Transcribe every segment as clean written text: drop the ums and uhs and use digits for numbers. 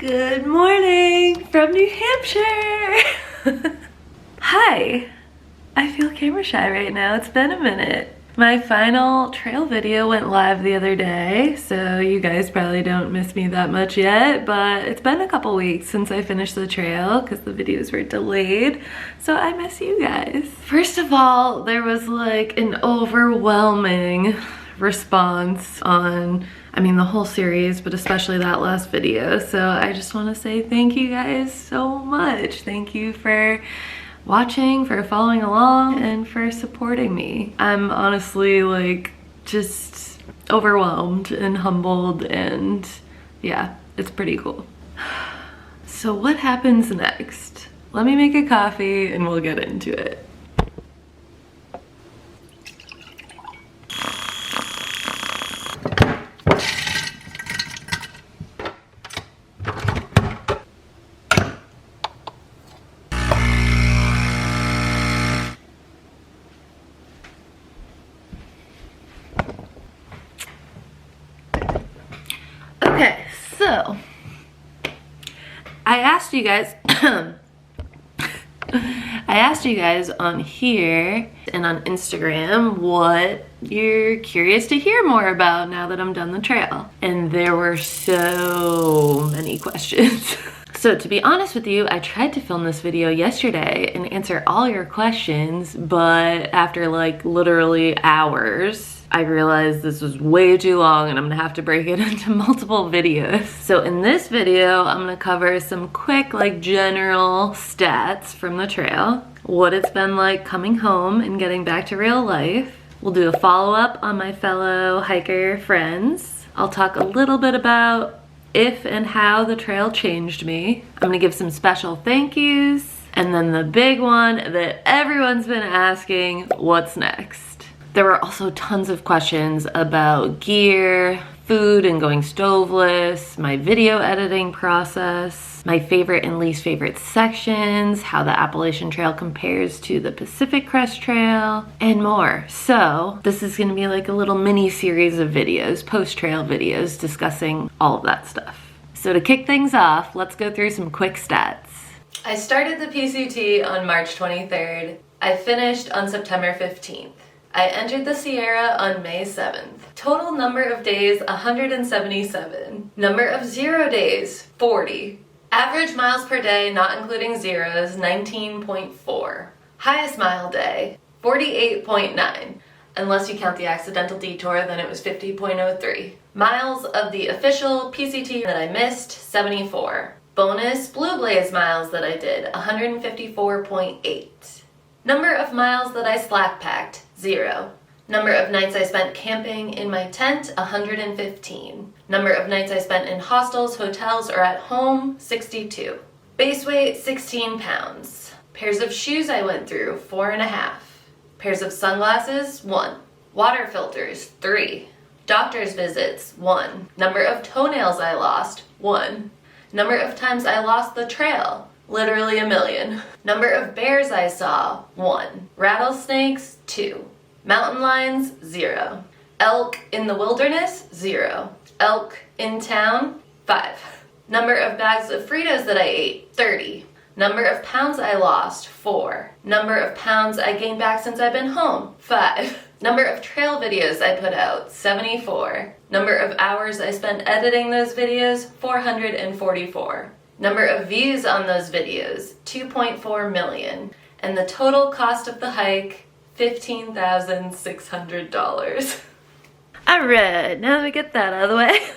Good morning from New Hampshire. Hi. I feel camera shy right now. It's been a minute. My final trail video went live the other day, so you guys probably don't miss me that much yet, but it's been a couple weeks since I finished the trail because the videos were delayed, so I miss you guys. First of all, there was like an overwhelming response on, the whole series, but especially that last video. So I just want to say thank you guys so much. Thank you for watching, for following along, and for supporting me. I'm honestly like just overwhelmed and humbled, and yeah, it's pretty cool. So what happens next? Let me make a coffee and we'll get into it. Okay, so I asked you guys on here and on Instagram what you're curious to hear more about now that I'm done the trail. And there were so many questions. So to be honest with you, I tried to film this video yesterday and answer all your questions, but after like literally hours, I realized this was way too long and I'm gonna have to break it into multiple videos. So in this video, I'm gonna cover some quick like general stats from the trail, what it's been like coming home and getting back to real life. We'll do a follow-up on my fellow hiker friends. I'll talk a little bit about if and how the trail changed me. I'm gonna give some special thank yous. And then the big one that everyone's been asking, what's next? There were also tons of questions about gear, food and going stoveless, my video editing process, my favorite and least favorite sections, how the Appalachian Trail compares to the Pacific Crest Trail, and more. So this is gonna be like a little mini series of videos, post-trail videos discussing all of that stuff. So to kick things off, let's go through some quick stats. I started the PCT on March 23rd. I finished on September 15th. I entered the Sierra on May 7th. Total number of days, 177. Number of 0 days, 40. Average miles per day, not including zeros, 19.4. Highest mile day, 48.9. Unless you count the accidental detour, then it was 50.03. Miles of the official PCT that I missed, 74. Bonus Blue Blaze miles that I did, 154.8. Number of miles that I slack packed, 0. Number of nights I spent camping in my tent, 115. Number of nights I spent in hostels, hotels, or at home, 62. Base weight, 16 pounds. Pairs of shoes I went through, 4.5. Pairs of sunglasses, 1. Water filters, 3. Doctor's visits, 1. Number of toenails I lost, 1. Number of times I lost the trail, literally a million. Number of bears I saw, 1. Rattlesnakes, 2. Mountain lions, 0. Elk in the wilderness, 0. Elk in town, 5. Number of bags of Fritos that I ate, 30. Number of pounds I lost, 4. Number of pounds I gained back since I've been home, 5. Number of trail videos I put out, 74. Number of hours I spent editing those videos, 444. Number of views on those videos, 2.4 million. And the total cost of the hike, $15,600. Alright, now that we get that out of the way.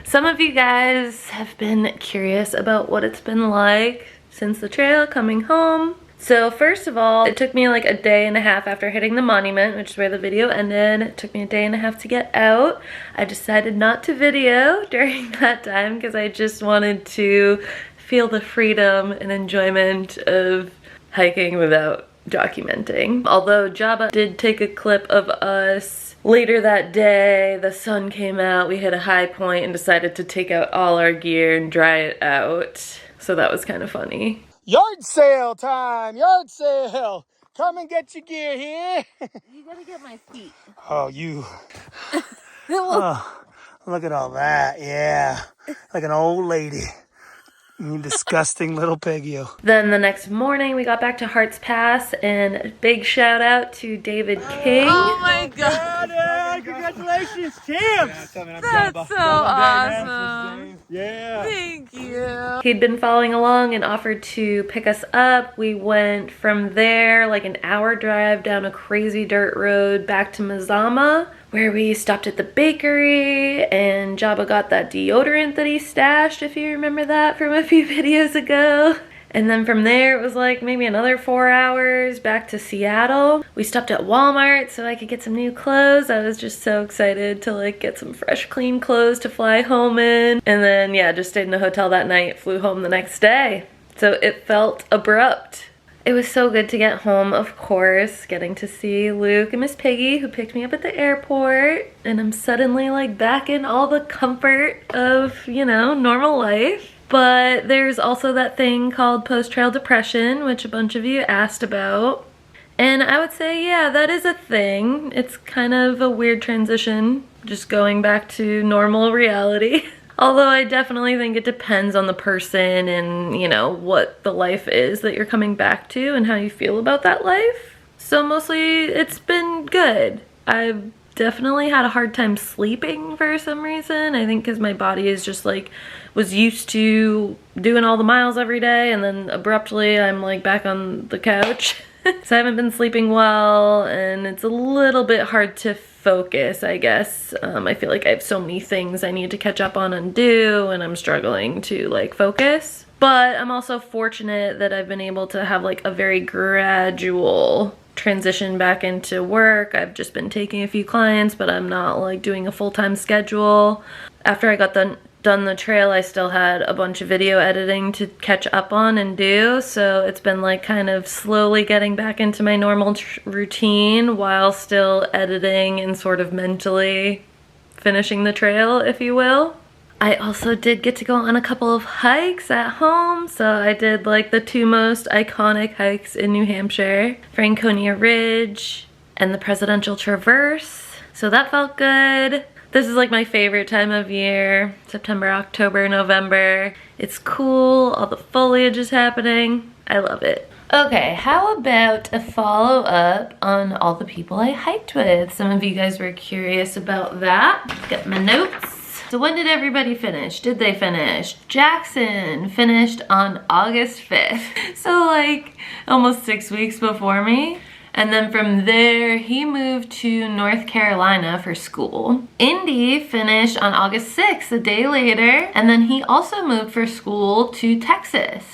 Some of you guys have been curious about what it's been like since the trail coming home. So first of all, it took me like a day and a half after hitting the monument, which is where the video ended. It took me a day and a half to get out. I decided not to video during that time because I just wanted to feel the freedom and enjoyment of hiking without documenting. Although Jabba did take a clip of us later that day, the sun came out, we hit a high point and decided to take out all our gear and dry it out. So that was kind of funny. Yard sale time! Yard sale! Come and get your gear here! You gotta get my feet. Oh, you. Oh, look at all that, yeah. Like an old lady. You disgusting little pig, you. Then the next morning we got back to Hart's Pass, and big shout out to David King. Oh my god. Congratulations, champs! That's so awesome. Yeah. Thank you. He'd been following along and offered to pick us up. We went from there like an hour drive down a crazy dirt road back to Mazama, where we stopped at the bakery and Jabba got that deodorant that he stashed, if you remember that from a few videos ago. And then from there it was like maybe another 4 hours back to Seattle. We stopped at Walmart so I could get some new clothes. I was just so excited to like get some fresh, clean clothes to fly home in. And then yeah, just stayed in a hotel that night, flew home the next day. So it felt abrupt. It was so good to get home, of course, getting to see Luke and Miss Piggy, who picked me up at the airport. And I'm suddenly like back in all the comfort of, you know, normal life. But there's also that thing called post-trail depression, which a bunch of you asked about. And I would say, yeah, that is a thing. It's kind of a weird transition, just going back to normal reality. Although I definitely think it depends on the person and, you know, what the life is that you're coming back to and how you feel about that life. So mostly it's been good. I've definitely had a hard time sleeping for some reason. I think because my body is just like, was used to doing all the miles every day, and then abruptly I'm like back on the couch. So I haven't been sleeping well, and it's a little bit hard to focus, I guess. I feel like I have so many things I need to catch up on and do, and I'm struggling to like focus. But I'm also fortunate that I've been able to have like a very gradual transition back into work. I've just been taking a few clients, but I'm not like doing a full-time schedule. After I got done the trail, I still had a bunch of video editing to catch up on and do, so it's been like kind of slowly getting back into my normal routine while still editing and sort of mentally finishing the trail, if you will. I also did get to go on a couple of hikes at home, so I did like the 2 most iconic hikes in New Hampshire, Franconia Ridge and the Presidential Traverse, so that felt good. This is like my favorite time of year, September, October, November. It's cool, all the foliage is happening. I love it. Okay, how about a follow-up on all the people I hiked with? Some of you guys were curious about that. Got my notes. So when did everybody finish? Did they finish? Jackson finished on August 5th. So like almost 6 weeks before me. And then from there, he moved to North Carolina for school. Indy finished on August 6th, a day later. And then he also moved for school to Texas.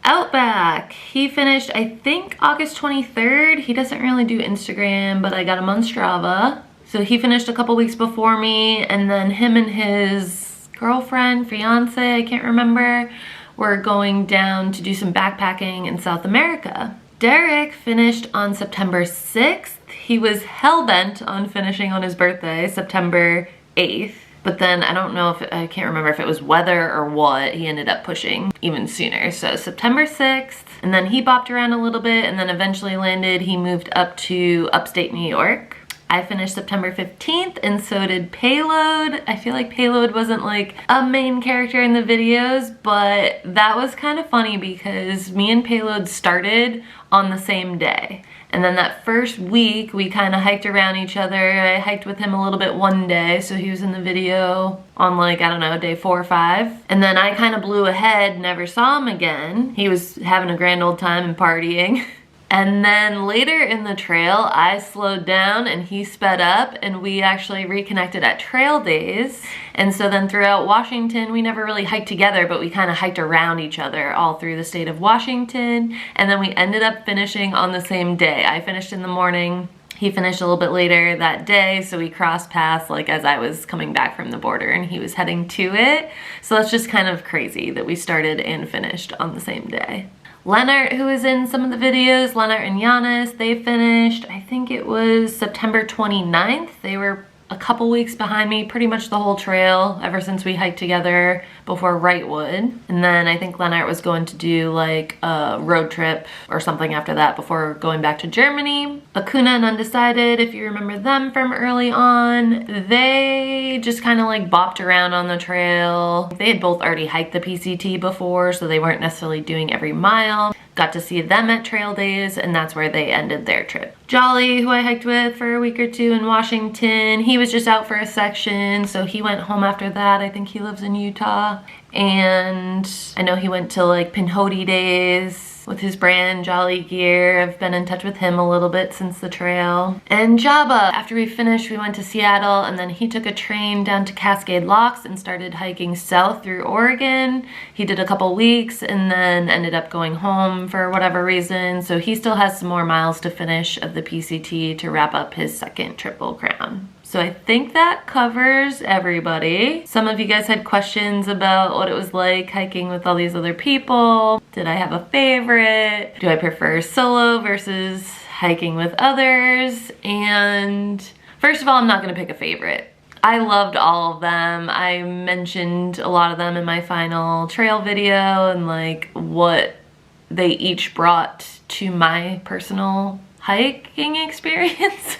Outback, he finished, I think, August 23rd. He doesn't really do Instagram, but I got him on Strava. So he finished a couple weeks before me, and then him and his girlfriend, fiance, I can't remember, were going down to do some backpacking in South America. Derek finished on September 6th. He was hell-bent on finishing on his birthday, September 8th. But then I don't know if, I can't remember if it was weather or what, he ended up pushing even sooner. So September 6th, and then he bopped around a little bit and then eventually landed. He moved up to upstate New York. I finished September 15th, and so did Payload. I feel like Payload wasn't like a main character in the videos, but that was kind of funny because me and Payload started on the same day. And then that first week, we kind of hiked around each other. I hiked with him a little bit one day, so he was in the video on like, I don't know, day 4 or 5. And then I kind of blew ahead, never saw him again. He was having a grand old time and partying. And then later in the trail, I slowed down and he sped up, and we actually reconnected at trail days. And so then throughout Washington, we never really hiked together, but we kind of hiked around each other all through the state of Washington. And then we ended up finishing on the same day. I finished in the morning. He finished a little bit later that day, so we crossed paths like as I was coming back from the border and he was heading to it. So that's just kind of crazy that we started and finished on the same day. Leonard, who was in some of the videos, Leonard and Giannis, they finished, I think it was September 29th. They were a couple weeks behind me, pretty much the whole trail, ever since we hiked together before Wrightwood. And then I think Leonard was going to do like a road trip or something after that before going back to Germany. Acuna and Undecided, if you remember them from early on, they just kind of like bopped around on the trail. They had both already hiked the PCT before, so they weren't necessarily doing every mile. Got to see them at trail days, and that's where they ended their trip. Jolly, who I hiked with for a week or two in Washington, he was just out for a section, so he went home after that. I think he lives in Utah. And I know he went to like Pinhoti days with his brand Jolly gear. I've been in touch with him a little bit since the trail. And Jabba, after we finished, we went to Seattle, and then he took a train down to Cascade Locks and started hiking south through Oregon. He did a couple weeks and then ended up going home for whatever reason. So he still has some more miles to finish of the PCT to wrap up his second Triple Crown. So I think that covers everybody. Some of you guys had questions about what it was like hiking with all these other people. Did I have a favorite? Do I prefer solo versus hiking with others? And first of all, I'm not gonna pick a favorite. I loved all of them. I mentioned a lot of them in my final trail video and like what they each brought to my personal hiking experience.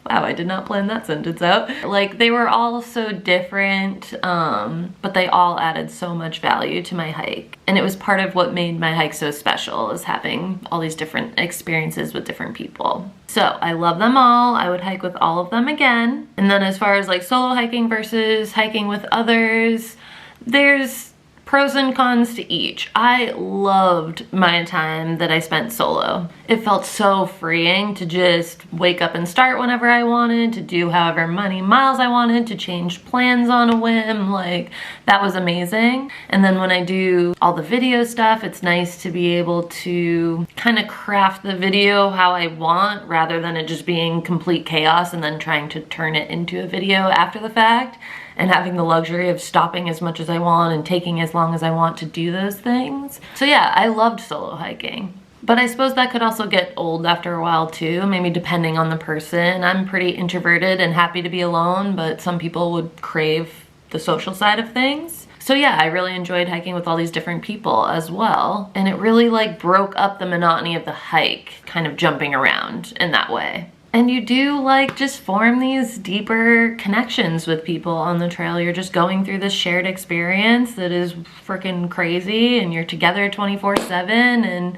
Wow, I did not plan that sentence out. Like, they were all so different, but they all added so much value to my hike. And it was part of what made my hike so special, is having all these different experiences with different people. So I love them all. I would hike with all of them again. And then as far as like solo hiking versus hiking with others, there's pros and cons to each. I loved my time that I spent solo. It felt so freeing to just wake up and start whenever I wanted, to do however many miles I wanted, to change plans on a whim. Like, that was amazing. And then when I do all the video stuff, it's nice to be able to kind of craft the video how I want, rather than it just being complete chaos and then trying to turn it into a video after the fact, and having the luxury of stopping as much as I want and taking as long as I want to do those things. So yeah, I loved solo hiking. But I suppose that could also get old after a while too, maybe depending on the person. I'm pretty introverted and happy to be alone, but some people would crave the social side of things. So yeah, I really enjoyed hiking with all these different people as well. And it really like broke up the monotony of the hike, kind of jumping around in that way. And you do like just form these deeper connections with people on the trail. You're just going through this shared experience that is freaking crazy, and you're together 24/7. And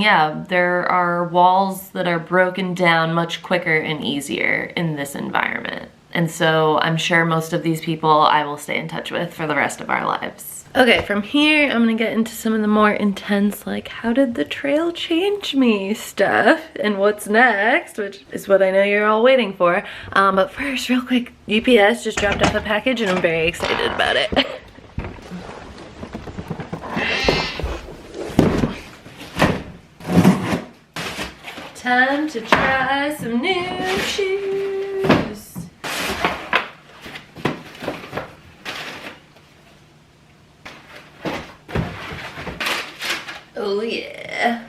yeah, there are walls that are broken down much quicker and easier in this environment. And so I'm sure most of these people I will stay in touch with for the rest of our lives. Okay, from here, I'm gonna get into some of the more intense, like, how did the trail change me stuff and what's next, which is what I know you're all waiting for. But first, real quick, UPS just dropped off a package and I'm very excited about it. Time to try some new shoes. Oh yeah.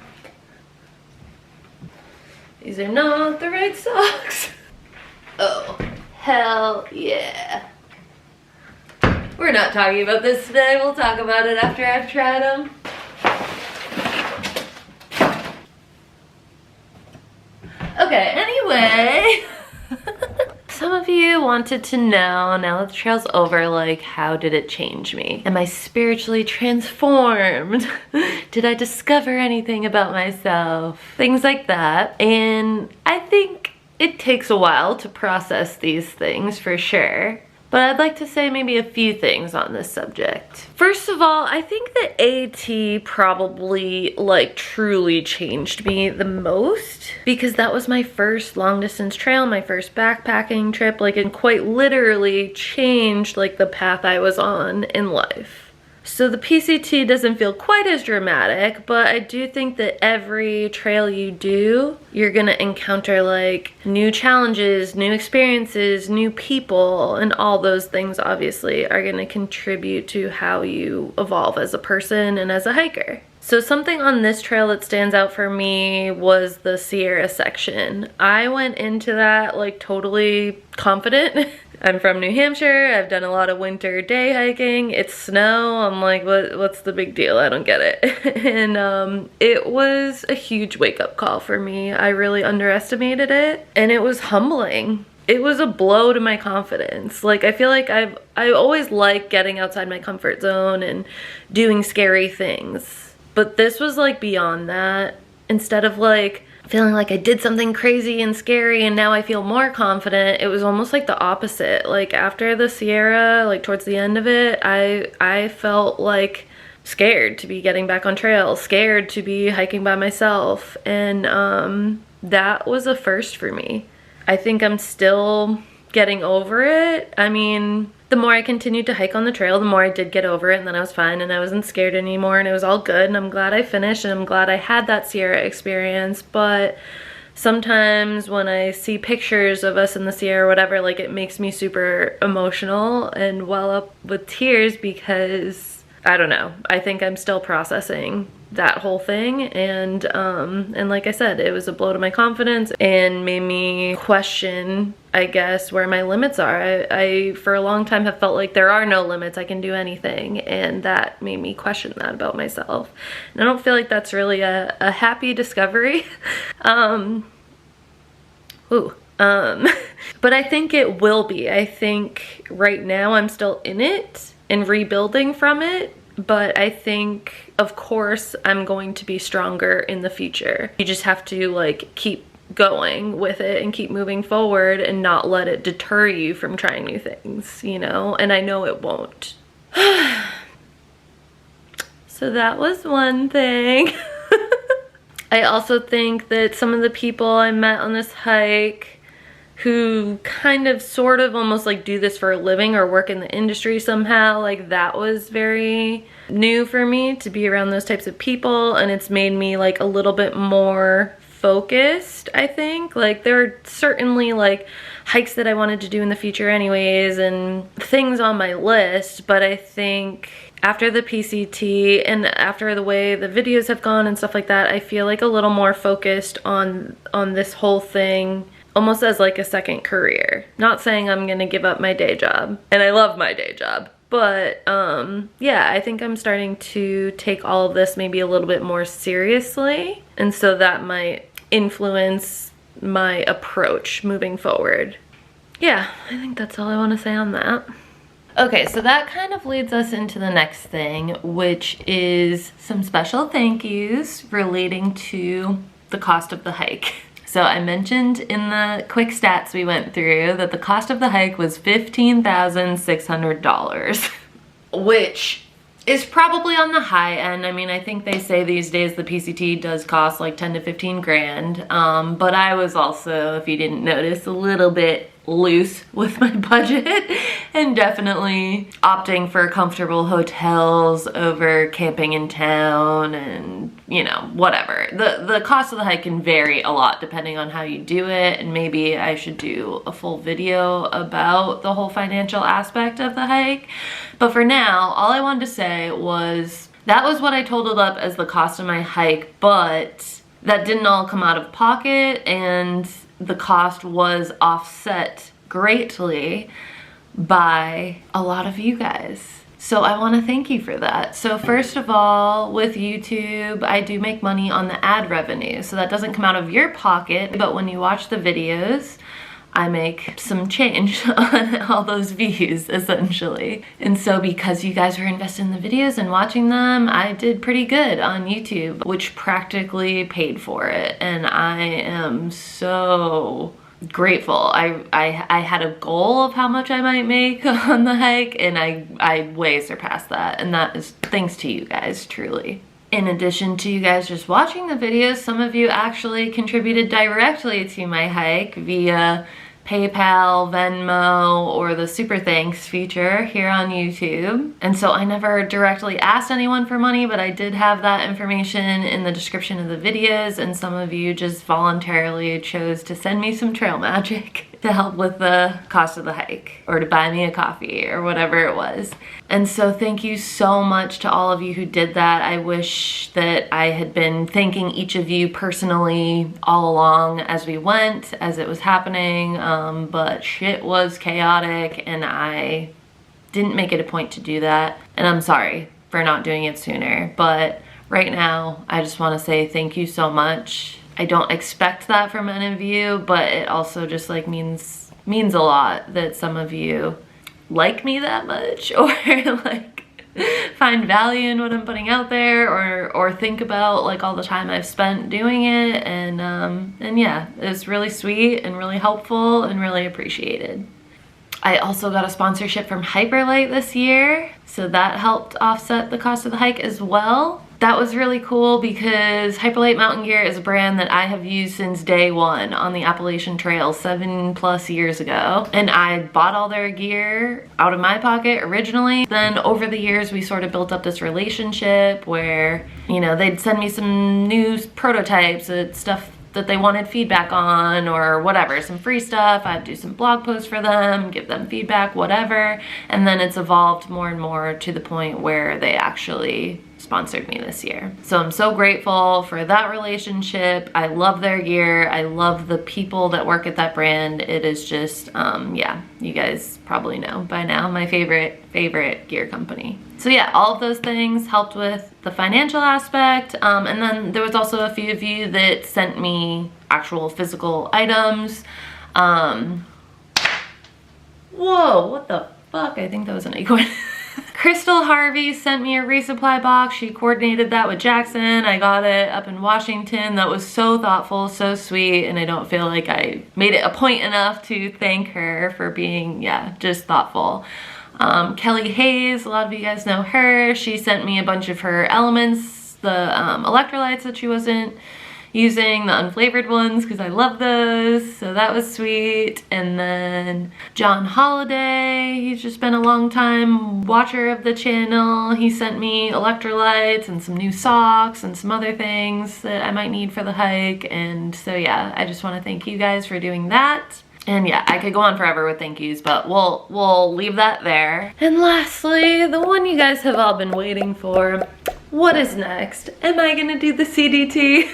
These are not the right socks. Oh, hell yeah. We're not talking about this today. We'll talk about it after I've tried them. Okay, anyway. Some of you wanted to know, now that the trail's over, like, how did it change me? Am I spiritually transformed? Did I discover anything about myself? Things like that. And I think it takes a while to process these things, for sure. But I'd like to say maybe a few things on this subject. First of all, I think that AT probably like truly changed me the most, because that was my first long distance trail, my first backpacking trip. Like, it quite literally changed like the path I was on in life. So the PCT doesn't feel quite as dramatic, but I do think that every trail you do, you're gonna encounter like new challenges, new experiences, new people, and all those things obviously are gonna contribute to how you evolve as a person and as a hiker. So something on this trail that stands out for me was the Sierra section. I went into that like totally confident I'm from New Hampshire. I've done a lot of winter day hiking. It's snow. I'm like, what's the big deal? I don't get it. And it was a huge wake-up call for me. I really underestimated it, and it was humbling. It was a blow to my confidence. Like, I feel like I always like getting outside my comfort zone and doing scary things. But this was like beyond that. Instead of like feeling like I did something crazy and scary and now I feel more confident, it was almost like the opposite. Like after the Sierra, like towards the end of it, I felt like scared to be getting back on trail, scared to be hiking by myself. And that was a first for me. I think I'm still getting over it. I mean, the more I continued to hike on the trail, the more I did get over it, and then I was fine and I wasn't scared anymore and it was all good, and I'm glad I finished and I'm glad I had that Sierra experience. But sometimes when I see pictures of us in the Sierra or whatever, like it makes me super emotional and well up with tears because, I don't know, I think I'm still processing that whole thing. And like I said, it was a blow to my confidence and made me question, I guess, where my limits are. I for a long time have felt like there are no limits, I can do anything, and that made me question that about myself. And I don't feel like that's really a happy discovery. But I think it will be. I think right now I'm still in it and rebuilding from it. But I think, of course, I'm going to be stronger in the future. You just have to like keep going with it and keep moving forward and not let it deter you from trying new things, you know? And I know it won't. So that was one thing. I also think that some of the people I met on this hike who kind of sort of almost like do this for a living or work in the industry somehow, like that was very new for me to be around those types of people, and it's made me like a little bit more focused, I think. Like there are certainly like hikes that I wanted to do in the future anyways and things on my list, but I think after the PCT and after the way the videos have gone and stuff like that, I feel like a little more focused on this whole thing almost as like a second career. Not saying I'm gonna give up my day job, and I love my day job, but yeah, I think I'm starting to take all of this maybe a little bit more seriously, and so that might influence my approach moving forward. Yeah, I think that's all I want to say on that. Okay, so that kind of leads us into the next thing, which is some special thank yous relating to the cost of the hike. So I mentioned in the quick stats we went through that the cost of the hike was $15,600, which is probably on the high end. I mean, I think they say these days the PCT does cost like 10 to 15 grand. But I was also, if you didn't notice, a little bit loose with my budget and definitely opting for comfortable hotels over camping in town and, you know, whatever. The cost of the hike can vary a lot depending on how you do it, and maybe I should do a full video about the whole financial aspect of the hike. But for now, all I wanted to say was that was what I totaled up as the cost of my hike, but that didn't all come out of pocket, and the cost was offset greatly by a lot of you guys. So I want to thank you for that. So first of all, with YouTube, I do make money on the ad revenue. So that doesn't come out of your pocket, but when you watch the videos, I make some change on all those views, essentially. And so because you guys were invested in the videos and watching them, I did pretty good on YouTube, which practically paid for it. And I am so grateful. I had a goal of how much I might make on the hike, and I way surpassed that. And that is thanks to you guys, truly. In addition to you guys just watching the videos, some of you actually contributed directly to my hike via PayPal, Venmo, or the super thanks feature here on YouTube. And so I never directly asked anyone for money, but I did have that information in the description of the videos, and some of you just voluntarily chose to send me some trail magic. to help with the cost of the hike or to buy me a coffee or whatever it was. And so thank you so much to all of you who did that. I wish that I had been thanking each of you personally all along as we went, as it was happening, but shit was chaotic and I didn't make it a point to do that. And I'm sorry for not doing it sooner, but right now I just want to say thank you so much. I don't expect that from any of you, but it also just like means a lot that some of you like me that much or like find value in what I'm putting out there or think about like all the time I've spent doing it. And yeah, it's really sweet and really helpful and really appreciated. I also got a sponsorship from Hyperlite this year, so that helped offset the cost of the hike as well. That was really cool because Hyperlite Mountain Gear is a brand that I have used since day one on the Appalachian Trail 7+ years ago. And I bought all their gear out of my pocket originally. Then over the years, we sort of built up this relationship where, you know, they'd send me some new prototypes and stuff that they wanted feedback on or whatever, some free stuff. I'd do some blog posts for them, give them feedback, whatever. And then it's evolved more and more to the point where they actually sponsored me this year. So I'm so grateful for that relationship. I love their gear. I love the people that work at that brand. It is just, yeah, you guys probably know by now, my favorite gear company. So yeah, all of those things helped with the financial aspect. And then there was also a few of you that sent me actual physical items. Whoa, what the fuck? I think that was an acorn. Crystal Harvey sent me a resupply box. She coordinated that with Jackson. I got it up in Washington. That was so thoughtful, so sweet, and I don't feel like I made it a point enough to thank her for being, yeah, just thoughtful. Kelly Hayes, a lot of you guys know her. She sent me a bunch of her elements, the electrolytes that she wasn't using, the unflavored ones, because I love those, so that was sweet. And then John Holiday, he's just been a long time watcher of the channel. He sent me electrolytes and some new socks and some other things that I might need for the hike. And so yeah, I just want to thank you guys for doing that. And yeah, I could go on forever with thank yous, but we'll leave that there. And lastly, the one you guys have all been waiting for, what is next? Am I gonna do the CDT?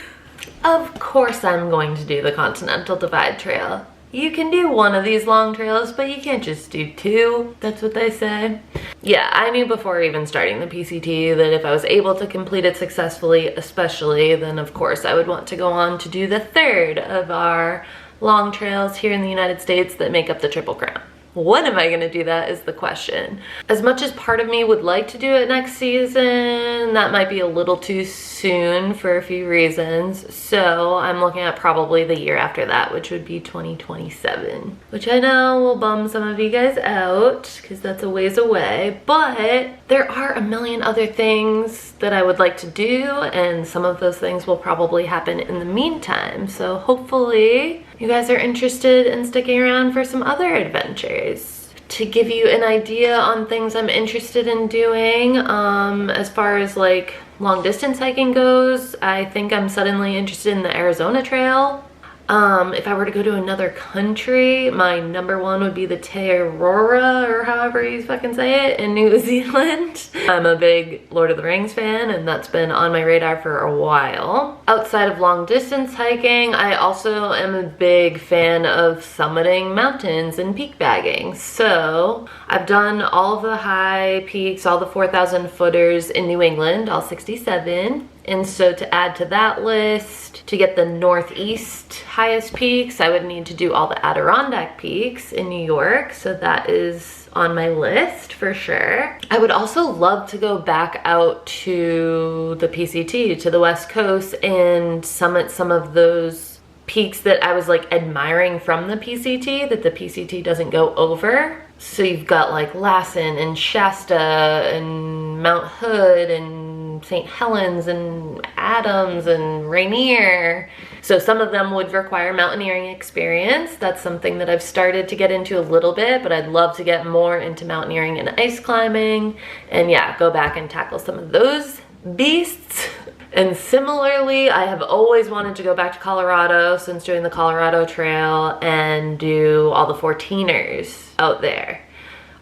Of course I'm going to do the Continental Divide Trail. You can do one of these long trails, but you can't just do two. That's what they say. Yeah, I knew before even starting the PCT that if I was able to complete it successfully, especially, then of course I would want to go on to do the third of our long trails here in the United States that make up the Triple Crown. When am I gonna do that is the question. As much as part of me would like to do it next season, that might be a little too soon for a few reasons. So I'm looking at probably the year after that, which would be 2027. Which I know will bum some of you guys out because that's a ways away, but there are a million other things that I would like to do, and some of those things will probably happen in the meantime. So hopefully you guys are interested in sticking around for some other adventures. To give you an idea on things I'm interested in doing, as far as like long distance hiking goes, I think I'm suddenly interested in the Arizona Trail. If I were to go to another country, my number one would be the Te Aurora, or however you fucking say it, in New Zealand. I'm a big Lord of the Rings fan, and that's been on my radar for a while. Outside of long distance hiking, I also am a big fan of summiting mountains and peak bagging. So I've done all of the high peaks, all the 4,000 footers in New England, all 67. And so to add to that list, to get the Northeast highest peaks, I would need to do all the Adirondack peaks in New York. So that is on my list for sure. I would also love to go back out to the PCT, to the West Coast, and summit some of those peaks that I was like admiring from the PCT that the PCT doesn't go over. So you've got like Lassen and Shasta and Mount Hood and St. Helens and Adams and Rainier. So some of them would require mountaineering experience. That's something that I've started to get into a little bit, but I'd love to get more into mountaineering and ice climbing. And yeah, go back and tackle some of those beasts. And similarly, I have always wanted to go back to Colorado since doing the Colorado Trail and do all the 14ers out there.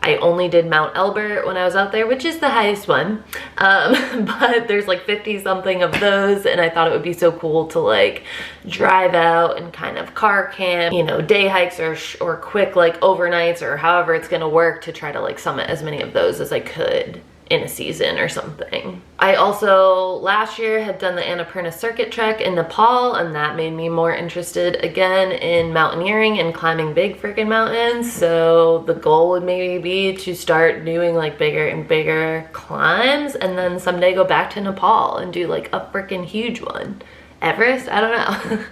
I only did Mount Elbert when I was out there, which is the highest one. But there's like 50 something of those, and I thought it would be so cool to like drive out and kind of car camp, you know, day hikes or quick like overnights or however it's gonna work to try to like summit as many of those as I could in a season or something. I also last year had done the Annapurna Circuit Trek in Nepal, and that made me more interested again in mountaineering and climbing big freaking mountains. So the goal would maybe be to start doing like bigger and bigger climbs, and then someday go back to Nepal and do like a freaking huge one. Everest? I don't know.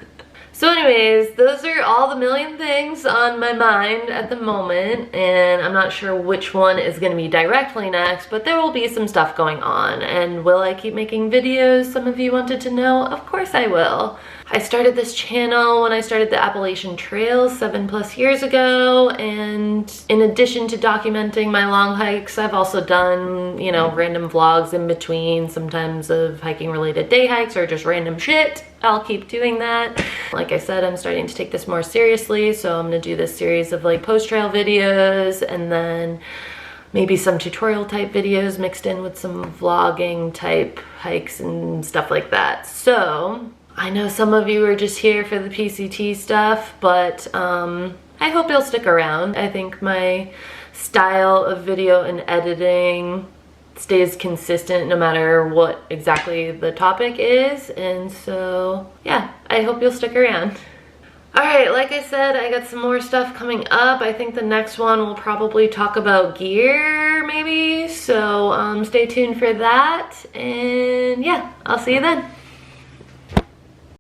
So anyways, those are all the million things on my mind at the moment, and I'm not sure which one is going to be directly next, but there will be some stuff going on. And will I keep making videos? Some of you wanted to know. Of course I will. I started this channel when I started the Appalachian Trail 7+ years ago, and in addition to documenting my long hikes, I've also done, you know, random vlogs in between, sometimes of hiking related day hikes or just random shit. I'll keep doing that. Like I said, I'm starting to take this more seriously, so I'm gonna do this series of like post-trail videos, and then maybe some tutorial type videos mixed in with some vlogging type hikes and stuff like that. So I know some of you are just here for the PCT stuff, but I hope you'll stick around. I think my style of video and editing stays consistent no matter what exactly the topic is, and so yeah, I hope you'll stick around. Alright, like I said, I got some more stuff coming up. I think the next one will probably talk about gear maybe, so stay tuned for that, and yeah, I'll see you then.